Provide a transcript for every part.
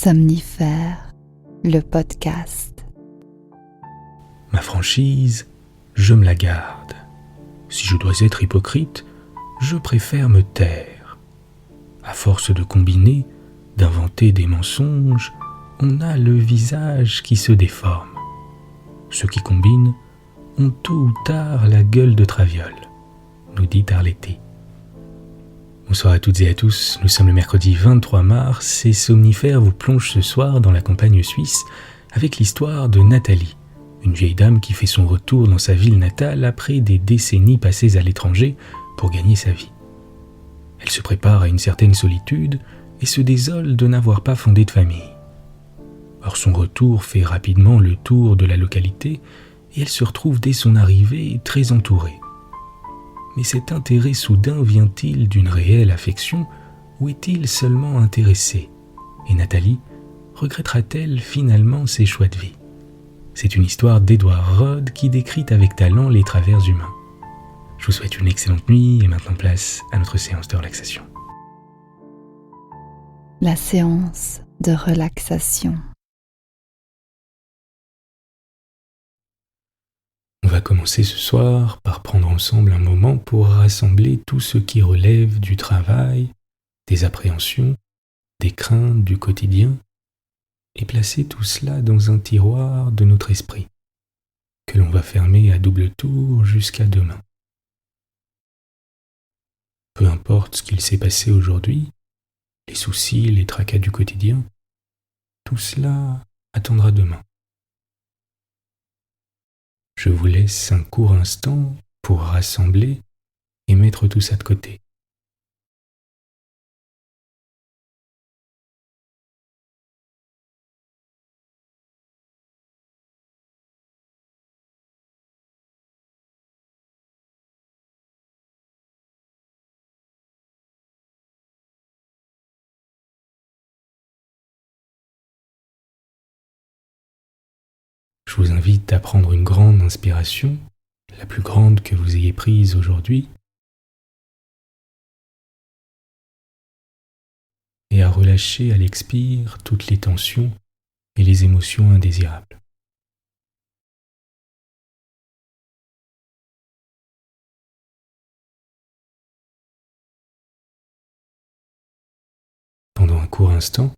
Somnifère, le podcast. Ma franchise, je me la garde. Si je dois être hypocrite, je préfère me taire. À force de combiner, d'inventer des mensonges, on a le visage qui se déforme. Ceux qui combinent ont tôt ou tard la gueule de Traviole, nous dit Arletty. Bonsoir à toutes et à tous, nous sommes le mercredi 23 mars et Somnifère vous plonge ce soir dans la campagne suisse avec l'histoire de Nathalie, une vieille dame qui fait son retour dans sa ville natale après des décennies passées à l'étranger pour gagner sa vie. Elle se prépare à une certaine solitude et se désole de n'avoir pas fondé de famille. Or son retour fait rapidement le tour de la localité et elle se retrouve dès son arrivée très entourée. Mais cet intérêt soudain vient-il d'une réelle affection ou est-il seulement intéressé? Et Nathalie regrettera-t-elle finalement ses choix de vie? C'est une histoire d'Edward Rhodes qui décrit avec talent les travers humains. Je vous souhaite une excellente nuit et maintenant place à notre séance de relaxation. La séance de relaxation. On va commencer ce soir par prendre ensemble un moment pour rassembler tout ce qui relève du travail, des appréhensions, des craintes du quotidien, et placer tout cela dans un tiroir de notre esprit, que l'on va fermer à double tour jusqu'à demain. Peu importe ce qu'il s'est passé aujourd'hui, les soucis, les tracas du quotidien, tout cela attendra demain. Je vous laisse un court instant pour rassembler et mettre tout ça de côté. Je vous invite à prendre une grande inspiration, la plus grande que vous ayez prise aujourd'hui, et à relâcher à l'expire toutes les tensions et les émotions indésirables. Pendant un court instant,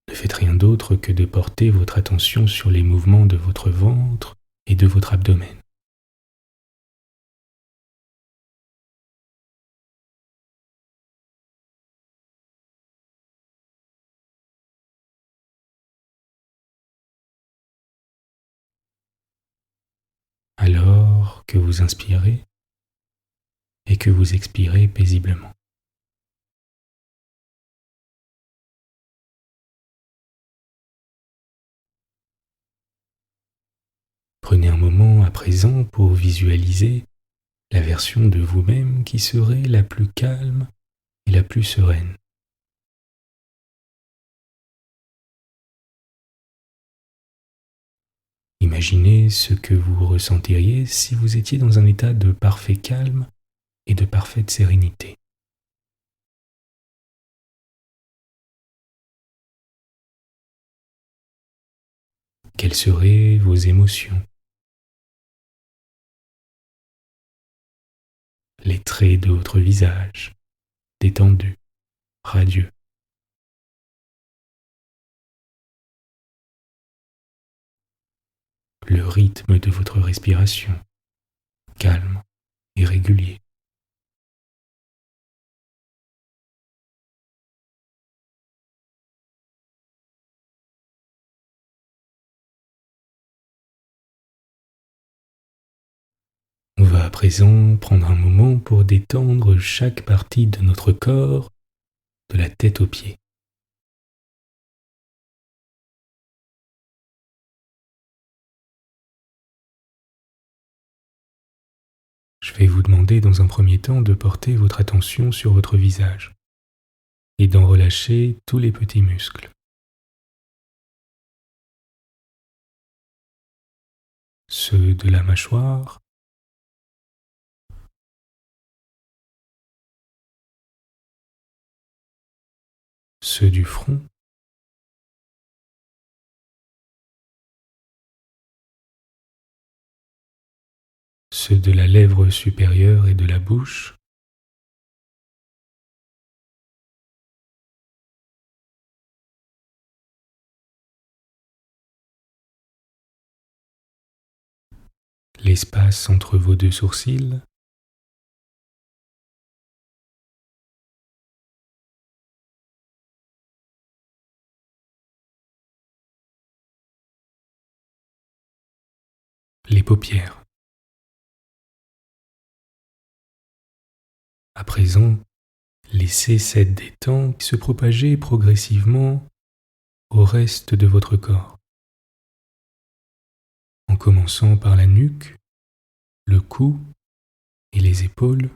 ne faites rien d'autre que de porter votre attention sur les mouvements de votre ventre et de votre abdomen. Alors que vous inspirez et que vous expirez paisiblement. Prenez un moment à présent pour visualiser la version de vous-même qui serait la plus calme et la plus sereine. Imaginez ce que vous ressentiriez si vous étiez dans un état de parfait calme et de parfaite sérénité. Quelles seraient vos émotions? Les traits de votre visage, détendus, radieux. Le rythme de votre respiration, calme et régulier. On va à présent prendre un moment pour détendre chaque partie de notre corps, de la tête aux pieds. Je vais vous demander dans un premier temps de porter votre attention sur votre visage et d'en relâcher tous les petits muscles. Ceux de la mâchoire, ceux du front, l'axe de la lèvre supérieure et de la bouche. L'espace entre vos deux sourcils. Les paupières. À présent, laissez cette détente se propager progressivement au reste de votre corps, en commençant par la nuque, le cou et les épaules,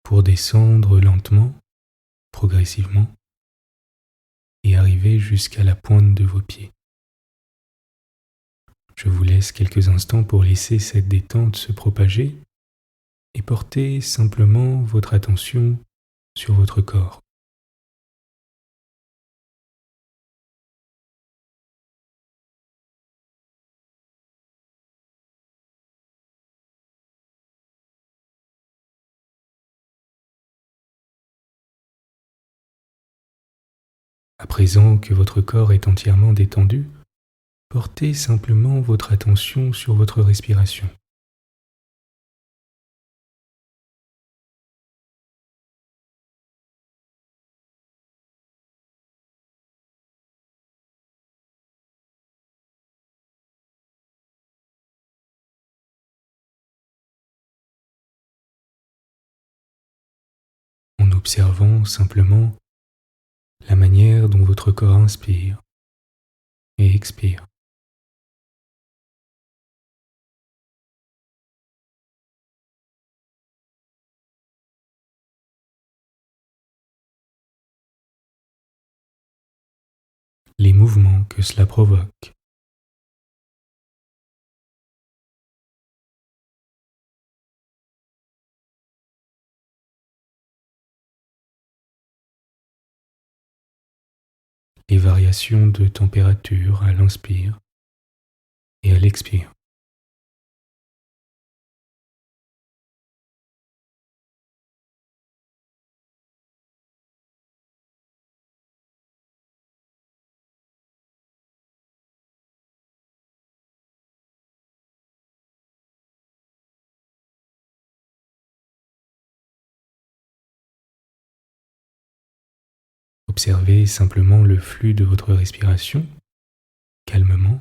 pour descendre lentement, progressivement, et arriver jusqu'à la pointe de vos pieds. Je vous laisse quelques instants pour laisser cette détente se propager et porter simplement votre attention sur votre corps. À présent que votre corps est entièrement détendu, portez simplement votre attention sur votre respiration. En observant simplement la manière dont votre corps inspire et expire. Les mouvements que cela provoque. Les variations de température à l'inspire et à l'expire. Observez simplement le flux de votre respiration, calmement,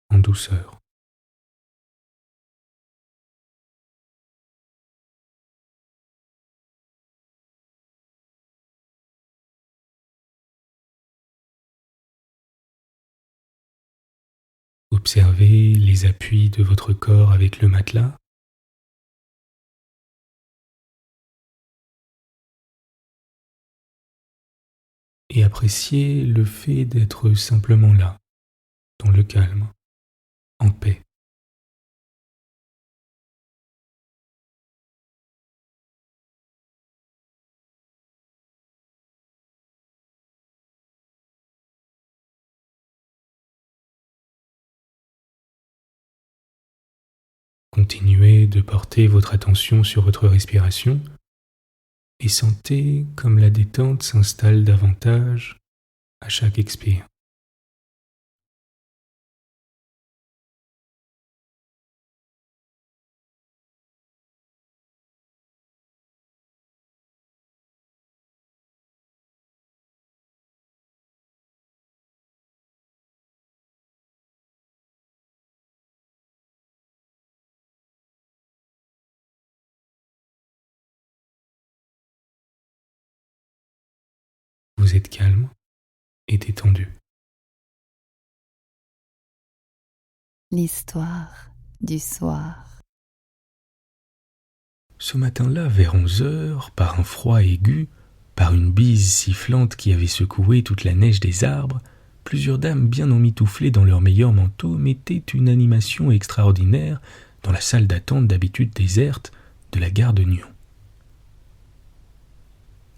en douceur. Observez les appuis de votre corps avec le matelas. Et appréciez le fait d'être simplement là, dans le calme, en paix. Continuez de porter votre attention sur votre respiration et sentez comme la détente s'installe davantage à chaque expire. Vous êtes calme et détendu. L'histoire du soir. Ce matin-là, vers 11 heures, par un froid aigu, par une bise sifflante qui avait secoué toute la neige des arbres, plusieurs dames bien emmitouflées dans leurs meilleurs manteaux mettaient une animation extraordinaire dans la salle d'attente d'habitude déserte de la gare de Nyon.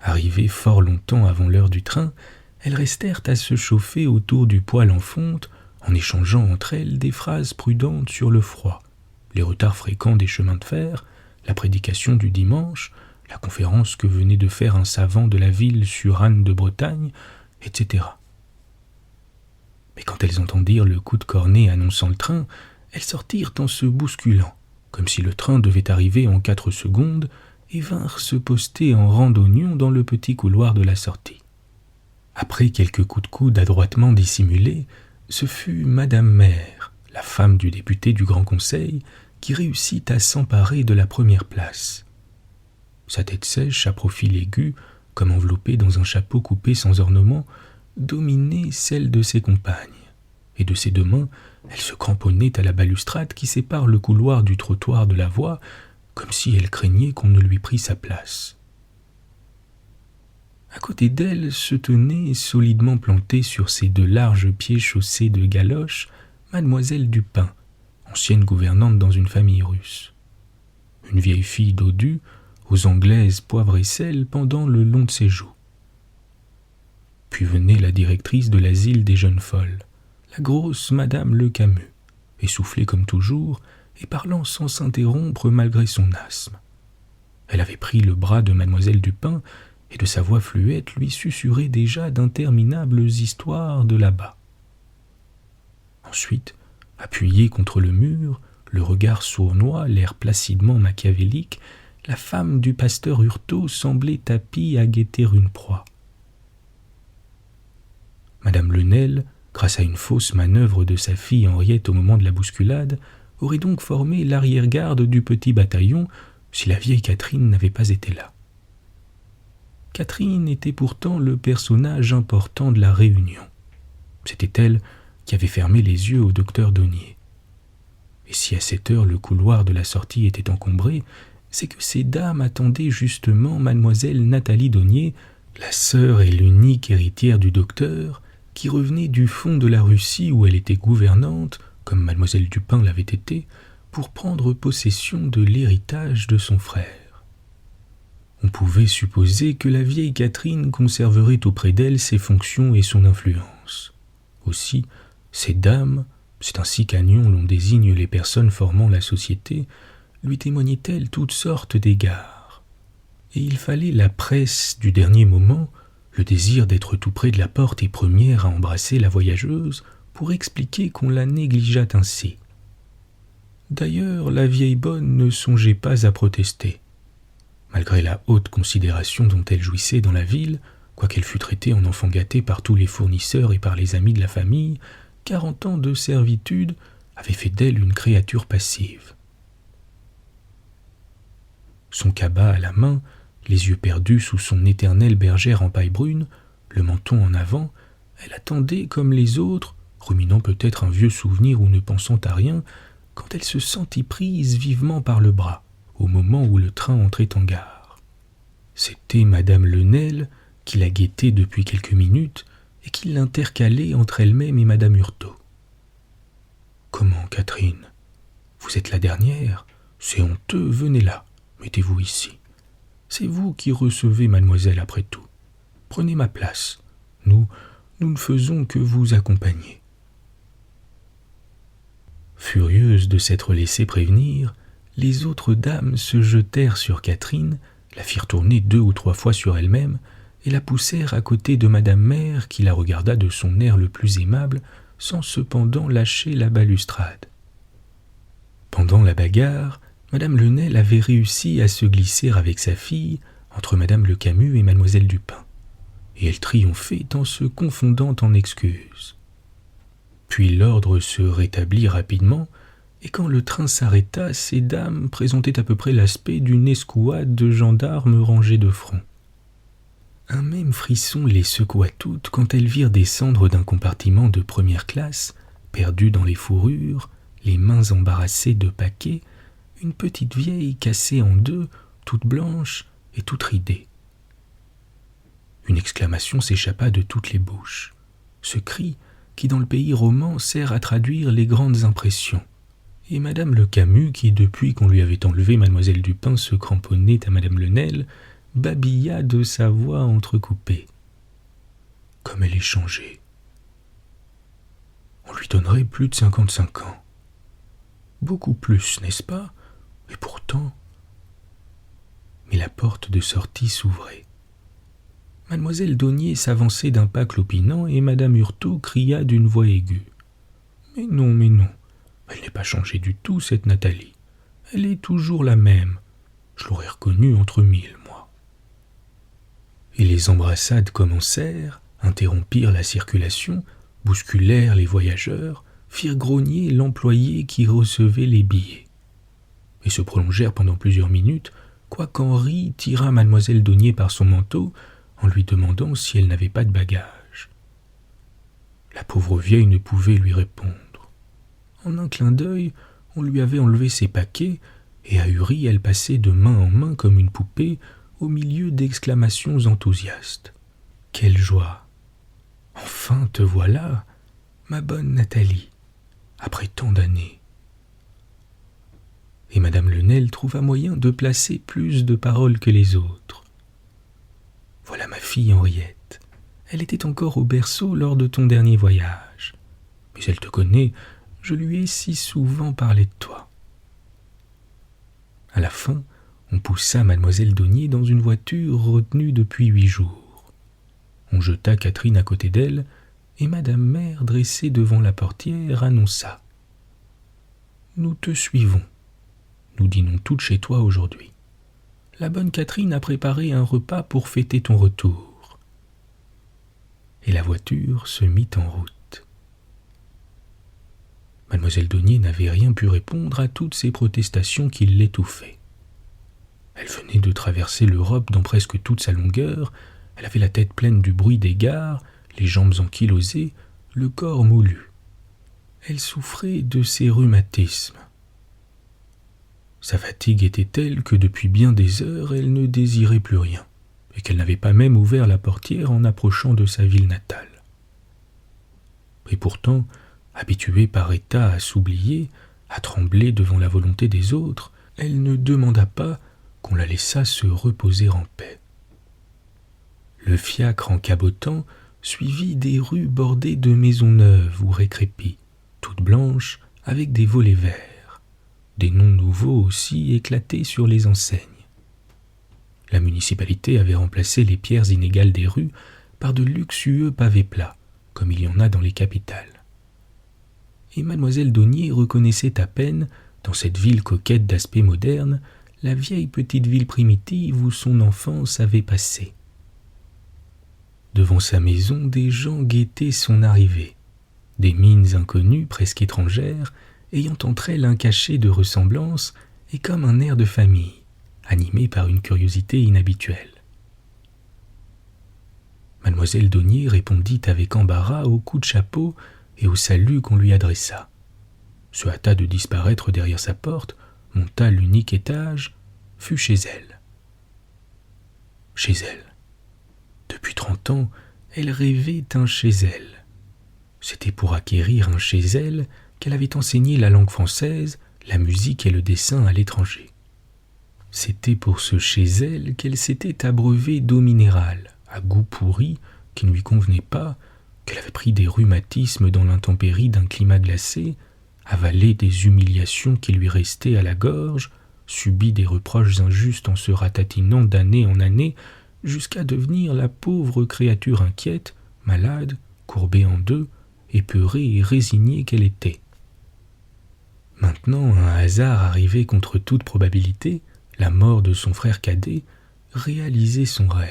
Arrivées fort longtemps avant l'heure du train, elles restèrent à se chauffer autour du poêle en fonte, en échangeant entre elles des phrases prudentes sur le froid, les retards fréquents des chemins de fer, la prédication du dimanche, la conférence que venait de faire un savant de la ville sur Anne de Bretagne, etc. Mais quand elles entendirent le coup de cornet annonçant le train, elles sortirent en se bousculant, comme si le train devait arriver en 4 secondes, et vinrent se poster en rang d'oignons dans le petit couloir de la sortie. Après quelques coups de coude adroitement dissimulés, ce fut Madame Mère, la femme du député du Grand Conseil, qui réussit à s'emparer de la première place. Sa tête sèche, à profil aigu, comme enveloppée dans un chapeau coupé sans ornement, dominait celle de ses compagnes, et de ses 2 mains, elle se cramponnait à la balustrade qui sépare le couloir du trottoir de la voie, comme si elle craignait qu'on ne lui prît sa place. À côté d'elle se tenait, solidement plantée sur ses 2 larges pieds chaussés de galoches, Mademoiselle Dupin, ancienne gouvernante dans une famille russe. Une vieille fille dodue, aux anglaises poivre et sel pendant le long de ses joues. Puis venait la directrice de l'asile des jeunes folles, la grosse Madame Le Camus, essoufflée comme toujours, et parlant sans s'interrompre malgré son asthme. Elle avait pris le bras de Mademoiselle Dupin et de sa voix fluette lui susurrait déjà d'interminables histoires de là-bas. Ensuite, appuyée contre le mur, le regard sournois, l'air placidement machiavélique, la femme du pasteur Hurtaud semblait tapie à guetter une proie. Madame Lenel, grâce à une fausse manœuvre de sa fille Henriette au moment de la bousculade, aurait donc formé l'arrière-garde du petit bataillon si la vieille Catherine n'avait pas été là. Catherine était pourtant le personnage important de la réunion. C'était elle qui avait fermé les yeux au docteur Daunier. Et si à cette heure le couloir de la sortie était encombré, c'est que ces dames attendaient justement mademoiselle Nathalie Daunier, la sœur et l'unique héritière du docteur, qui revenait du fond de la Russie où elle était gouvernante, comme mademoiselle Dupin l'avait été, pour prendre possession de l'héritage de son frère. On pouvait supposer que la vieille Catherine conserverait auprès d'elle ses fonctions et son influence. Aussi, ces dames, c'est ainsi qu'à Nyon l'on désigne les personnes formant la société, lui témoignaient-elles toutes sortes d'égards. Et il fallait la presse du dernier moment, le désir d'être tout près de la porte et première à embrasser la voyageuse, pour expliquer qu'on la négligeât ainsi. D'ailleurs, la vieille bonne ne songeait pas à protester. Malgré la haute considération dont elle jouissait dans la ville, quoiqu'elle fût traitée en enfant gâté par tous les fournisseurs et par les amis de la famille, 40 ans de servitude avaient fait d'elle une créature passive. Son cabas à la main, les yeux perdus sous son éternelle bergère en paille brune, le menton en avant, elle attendait comme les autres, ruminant peut-être un vieux souvenir ou ne pensant à rien, quand elle se sentit prise vivement par le bras, au moment où le train entrait en gare. C'était Madame Lenel qui la guettait depuis quelques minutes et qui l'intercalait entre elle-même et Madame Hurtaud. « Comment, Catherine? Vous êtes la dernière? C'est honteux, venez là, mettez-vous ici. C'est vous qui recevez mademoiselle après tout. Prenez ma place. Nous ne faisons que vous accompagner. » Furieuses de s'être laissées prévenir, les autres dames se jetèrent sur Catherine, la firent tourner 2 ou 3 fois sur elle-même et la poussèrent à côté de Madame Mère qui la regarda de son air le plus aimable sans cependant lâcher la balustrade. Pendant la bagarre, Madame Lenel avait réussi à se glisser avec sa fille entre Madame Le Camus et Mademoiselle Dupin, et elle triomphait en se confondant en excuses. Puis l'ordre se rétablit rapidement, et quand le train s'arrêta, ces dames présentaient à peu près l'aspect d'une escouade de gendarmes rangés de front. Un même frisson les secoua toutes quand elles virent descendre d'un compartiment de première classe, perdu dans les fourrures, les mains embarrassées de paquets, une petite vieille cassée en 2, toute blanche et toute ridée. Une exclamation s'échappa de toutes les bouches. Ce cri, qui dans le pays roman sert à traduire les grandes impressions, et Madame Le Camus, qui depuis qu'on lui avait enlevé Mademoiselle Dupin se cramponnait à Madame Lenel, babilla de sa voix entrecoupée. Comme elle est changée. On lui donnerait plus de 55 ans. Beaucoup plus, n'est-ce pas? Et pourtant... Mais la porte de sortie s'ouvrait. Mademoiselle Daunier s'avançait d'un pas clopinant et Madame Hurteau cria d'une voix aiguë. Mais non, elle n'est pas changée du tout, cette Nathalie. Elle est toujours la même. Je l'aurais reconnue entre mille, moi. Et les embrassades commencèrent, interrompirent la circulation, bousculèrent les voyageurs, firent grogner l'employé qui recevait les billets. Et se prolongèrent pendant plusieurs minutes, quoiqu'Henri tirât Mademoiselle Daunier par son manteau en lui demandant si elle n'avait pas de bagages. La pauvre vieille ne pouvait lui répondre. En un clin d'œil, on lui avait enlevé ses paquets, et ahuri, elle passait de main en main comme une poupée, au milieu d'exclamations enthousiastes. Quelle joie! Enfin te voilà, ma bonne Nathalie, après tant d'années. Et Madame Lenel trouva moyen de placer plus de paroles que les autres. Voilà ma fille Henriette. Elle était encore au berceau lors de ton dernier voyage. Mais elle te connaît, je lui ai si souvent parlé de toi. À la fin, on poussa Mademoiselle Daunier dans une voiture retenue depuis 8 jours. On jeta Catherine à côté d'elle, et Madame Mère, dressée devant la portière, annonça « Nous te suivons. Nous dînons toutes chez toi aujourd'hui. La bonne Catherine a préparé un repas pour fêter ton retour. » Et la voiture se mit en route. Mademoiselle Daunier n'avait rien pu répondre à toutes ces protestations qui l'étouffaient. Elle venait de traverser l'Europe dans presque toute sa longueur, elle avait la tête pleine du bruit des gares, les jambes ankylosées, le corps moulu. Elle souffrait de ses rhumatismes. Sa fatigue était telle que depuis bien des heures, elle ne désirait plus rien, et qu'elle n'avait pas même ouvert la portière en approchant de sa ville natale. Et pourtant, habituée par état à s'oublier, à trembler devant la volonté des autres, elle ne demanda pas qu'on la laissât se reposer en paix. Le fiacre en cabotant suivit des rues bordées de maisons neuves ou récrépies, toutes blanches avec des volets verts. Des noms nouveaux aussi éclataient sur les enseignes. La municipalité avait remplacé les pierres inégales des rues par de luxueux pavés plats, comme il y en a dans les capitales. Et Mademoiselle Daunier reconnaissait à peine, dans cette ville coquette d'aspect moderne, la vieille petite ville primitive où son enfance avait passé. Devant sa maison, des gens guettaient son arrivée, des mines inconnues, presque étrangères, ayant entre elles un cachet de ressemblance et comme un air de famille, animé par une curiosité inhabituelle. Mademoiselle Daunier répondit avec embarras au coup de chapeau et au salut qu'on lui adressa, se hâta de disparaître derrière sa porte, monta l'unique étage, fut chez elle. Chez elle. Depuis 30 ans, elle rêvait un chez elle. C'était pour acquérir un chez elle qu'elle avait enseigné la langue française, la musique et le dessin à l'étranger. C'était pour ce chez elle qu'elle s'était abreuvée d'eau minérale, à goût pourri, qui ne lui convenait pas, qu'elle avait pris des rhumatismes dans l'intempérie d'un climat glacé, avalé des humiliations qui lui restaient à la gorge, subi des reproches injustes en se ratatinant d'année en année, jusqu'à devenir la pauvre créature inquiète, malade, courbée en deux, épeurée et résignée qu'elle était. Maintenant, un hasard arrivé contre toute probabilité, la mort de son frère cadet, réalisait son rêve.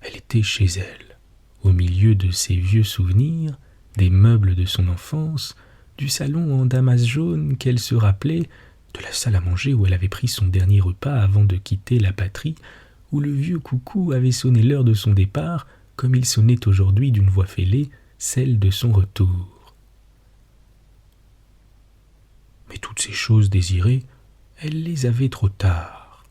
Elle était chez elle, au milieu de ses vieux souvenirs, des meubles de son enfance, du salon en damas jaune qu'elle se rappelait, de la salle à manger où elle avait pris son dernier repas avant de quitter la patrie, où le vieux coucou avait sonné l'heure de son départ, comme il sonnait aujourd'hui d'une voix fêlée, celle de son retour. Mais toutes ces choses désirées, elle les avait trop tard.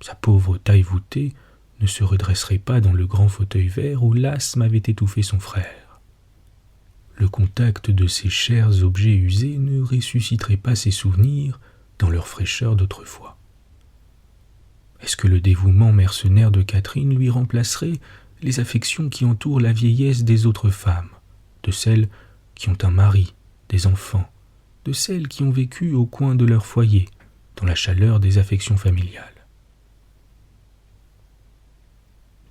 Sa pauvre taille voûtée ne se redresserait pas dans le grand fauteuil vert où l'asthme avait étouffé son frère. Le contact de ces chers objets usés ne ressusciterait pas ses souvenirs dans leur fraîcheur d'autrefois. Est-ce que le dévouement mercenaire de Catherine lui remplacerait les affections qui entourent la vieillesse des autres femmes, de celles qui ont un mari, des enfants, de celles qui ont vécu au coin de leur foyer, dans la chaleur des affections familiales?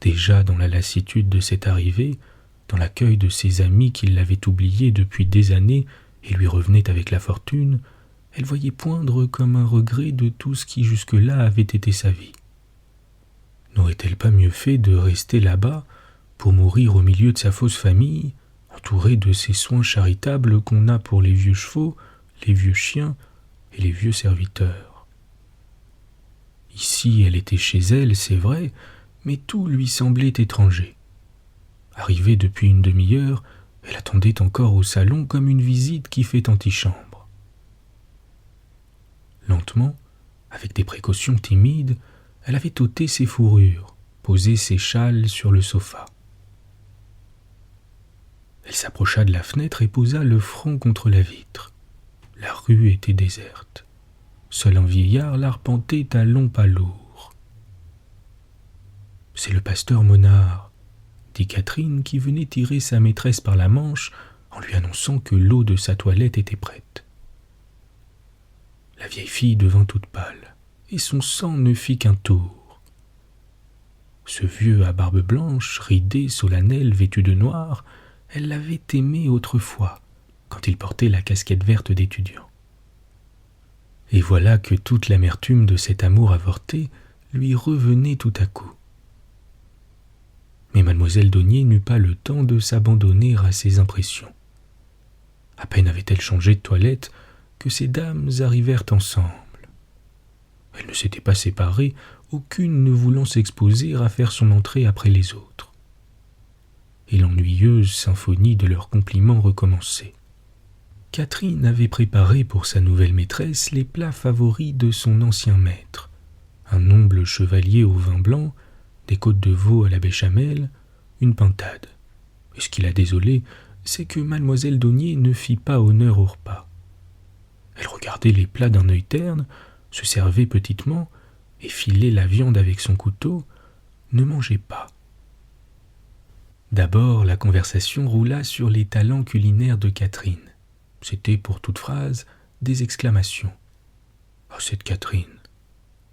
Déjà dans la lassitude de cette arrivée, dans l'accueil de ses amis qui l'avaient oubliée depuis des années et lui revenaient avec la fortune, elle voyait poindre comme un regret de tout ce qui jusque-là avait été sa vie. N'aurait-elle pas mieux fait de rester là-bas pour mourir au milieu de sa fausse famille, entourée de ces soins charitables qu'on a pour les vieux chevaux, les vieux chiens et les vieux serviteurs? Ici, elle était chez elle, c'est vrai, mais tout lui semblait étranger. Arrivée depuis une demi-heure, elle attendait encore au salon comme une visite qui fait antichambre. Lentement, avec des précautions timides, elle avait ôté ses fourrures, posé ses châles sur le sofa. Elle s'approcha de la fenêtre et posa le front contre la vitre. La rue était déserte. Seul un vieillard l'arpentait à longs pas lourds. « C'est le pasteur Monard », dit Catherine qui venait tirer sa maîtresse par la manche en lui annonçant que l'eau de sa toilette était prête. La vieille fille devint toute pâle, et son sang ne fit qu'un tour. Ce vieux à barbe blanche, ridé, solennel, vêtu de noir, elle l'avait aimé autrefois, quand il portait la casquette verte d'étudiant. Et voilà que toute l'amertume de cet amour avorté lui revenait tout à coup. Mais mademoiselle Daunier n'eut pas le temps de s'abandonner à ses impressions. À peine avait-elle changé de toilette que ces dames arrivèrent ensemble. Elles ne s'étaient pas séparées, aucune ne voulant s'exposer à faire son entrée après les autres. Et l'ennuyeuse symphonie de leurs compliments recommençait. Catherine avait préparé pour sa nouvelle maîtresse les plats favoris de son ancien maître, un noble chevalier au vin blanc, des côtes de veau à la béchamel, une pintade. Et ce qui la désolait, c'est que mademoiselle Daunier ne fit pas honneur au repas. Elle regardait les plats d'un œil terne, se servait petitement, et filait la viande avec son couteau, ne mangeait pas. D'abord, la conversation roula sur les talents culinaires de Catherine. C'était, pour toute phrase, des exclamations. « Oh, cette Catherine,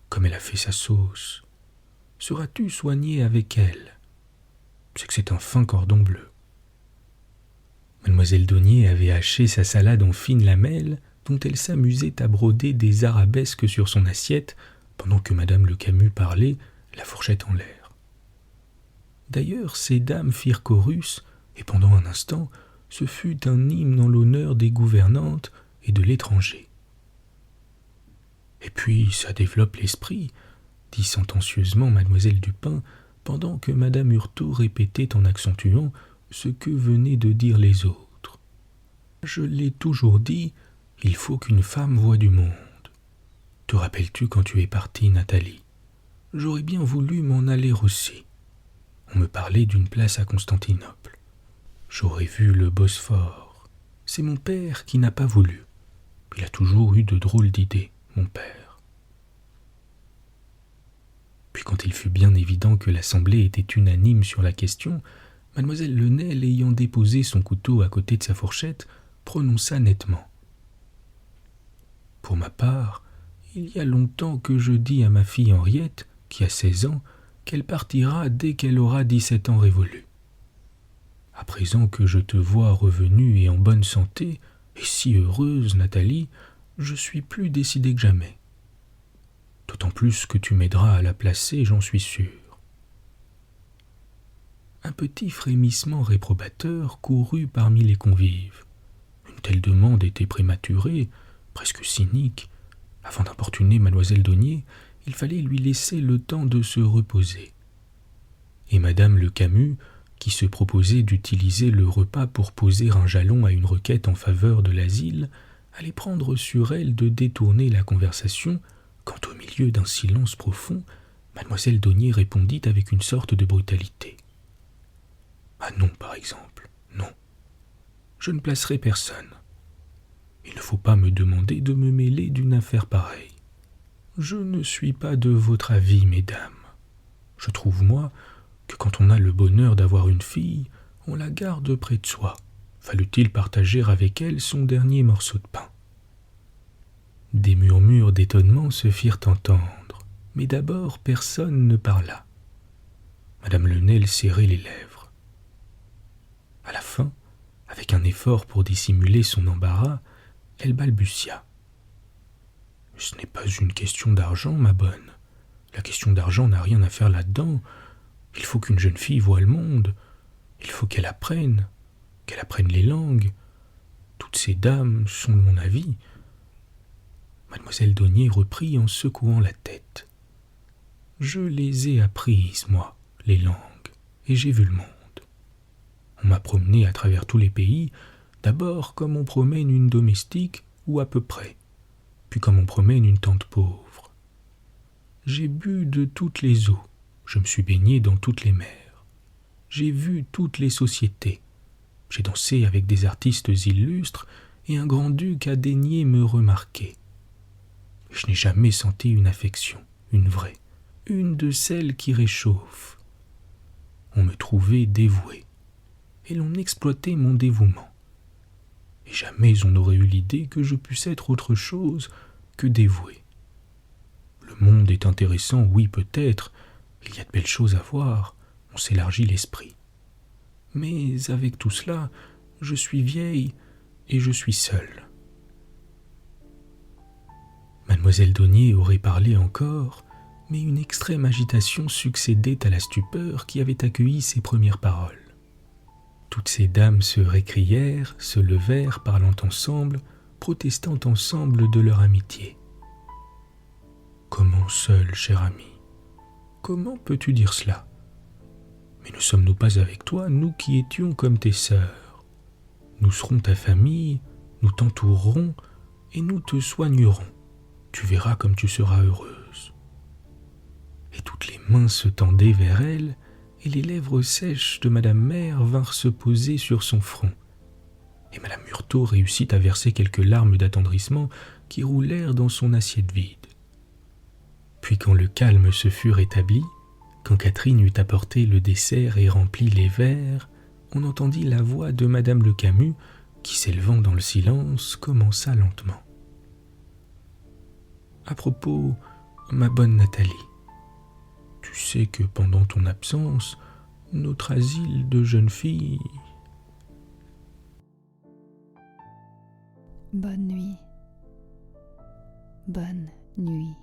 comme elle a fait sa sauce! Seras-tu soigné avec elle? C'est que c'est un fin cordon bleu. » Mademoiselle Daunier avait haché sa salade en fines lamelles, dont elle s'amusait à broder des arabesques sur son assiette, pendant que madame Le Camus parlait, la fourchette en l'air. D'ailleurs, ces dames firent chorus, et pendant un instant, ce fut un hymne en l'honneur des gouvernantes et de l'étranger. « Et puis, ça développe l'esprit, » dit sentencieusement mademoiselle Dupin, pendant que madame Hurteau répétait en accentuant ce que venaient de dire les autres. « Je l'ai toujours dit, il faut qu'une femme voie du monde. Te rappelles-tu quand tu es partie, Nathalie? J'aurais bien voulu m'en aller aussi. On me parlait d'une place à Constantinople. J'aurais vu le Bosphore. C'est mon père qui n'a pas voulu. Il a toujours eu de drôles d'idées, mon père. » Puis quand il fut bien évident que l'assemblée était unanime sur la question, mademoiselle Lenel, ayant déposé son couteau à côté de sa fourchette, prononça nettement. « Pour ma part, il y a longtemps que je dis à ma fille Henriette, qui a 16 ans, qu'elle partira dès qu'elle aura 17 ans révolus. À présent que je te vois revenue et en bonne santé, et si heureuse, Nathalie, je suis plus décidé que jamais. D'autant plus que tu m'aideras à la placer, j'en suis sûr. » Un petit frémissement réprobateur courut parmi les convives. Une telle demande était prématurée, presque cynique. Avant d'importuner mademoiselle Daunier, il fallait lui laisser le temps de se reposer. Et madame Le Camus, qui se proposait d'utiliser le repas pour poser un jalon à une requête en faveur de l'asile, allait prendre sur elle de détourner la conversation, quand au milieu d'un silence profond, mademoiselle Daunier répondit avec une sorte de brutalité. « Ah non, par exemple, non. Je ne placerai personne. Il ne faut pas me demander de me mêler d'une affaire pareille. Je ne suis pas de votre avis, mesdames. Je trouve, moi, que quand on a le bonheur d'avoir une fille, on la garde près de soi. Fallut-il partager avec elle son dernier morceau de pain. Des murmures d'étonnement se firent entendre, mais d'abord personne ne parla. Madame Lenel serrait les lèvres. À la fin, avec un effort pour dissimuler son embarras, elle balbutia. « Ce n'est pas une question d'argent, ma bonne. La question d'argent n'a rien à faire là-dedans. Il faut qu'une jeune fille voie le monde. Il faut qu'elle apprenne les langues. Toutes ces dames sont de mon avis. » Mademoiselle Daunier reprit en secouant la tête. « Je les ai apprises, moi, les langues, et j'ai vu le monde. On m'a promené à travers tous les pays, d'abord comme on promène une domestique, ou à peu près, puis comme on promène une tante pauvre. J'ai bu de toutes les eaux, je me suis baigné dans toutes les mers. J'ai vu toutes les sociétés. J'ai dansé avec des artistes illustres, et un grand-duc a daigné me remarquer. Je n'ai jamais senti une affection, une vraie, une de celles qui réchauffent. On me trouvait dévoué, et l'on exploitait mon dévouement. Et jamais on n'aurait eu l'idée que je puisse être autre chose que dévoué. Le monde est intéressant, oui peut-être, il y a de belles choses à voir, on s'élargit l'esprit. Mais avec tout cela, je suis vieille et je suis seule. » Mademoiselle Daunier aurait parlé encore, mais une extrême agitation succédait à la stupeur qui avait accueilli ses premières paroles. Toutes ces dames se récrièrent, se levèrent, parlant ensemble, protestant ensemble de leur amitié. « Comment seule, chère amie? Comment peux-tu dire cela? Mais ne sommes-nous pas avec toi, nous qui étions comme tes sœurs? Nous serons ta famille, nous t'entourerons et nous te soignerons. Tu verras comme tu seras heureuse. » Et toutes les mains se tendaient vers elle, et les lèvres sèches de Madame Mère vinrent se poser sur son front. Et Madame Murteau réussit à verser quelques larmes d'attendrissement qui roulèrent dans son assiette vide. Puis quand le calme se fut rétabli, quand Catherine eut apporté le dessert et rempli les verres, on entendit la voix de Madame Le Camus qui, s'élevant dans le silence, commença lentement. « À propos, ma bonne Nathalie, tu sais que pendant ton absence, notre asile de jeunes filles... » Bonne nuit. Bonne nuit.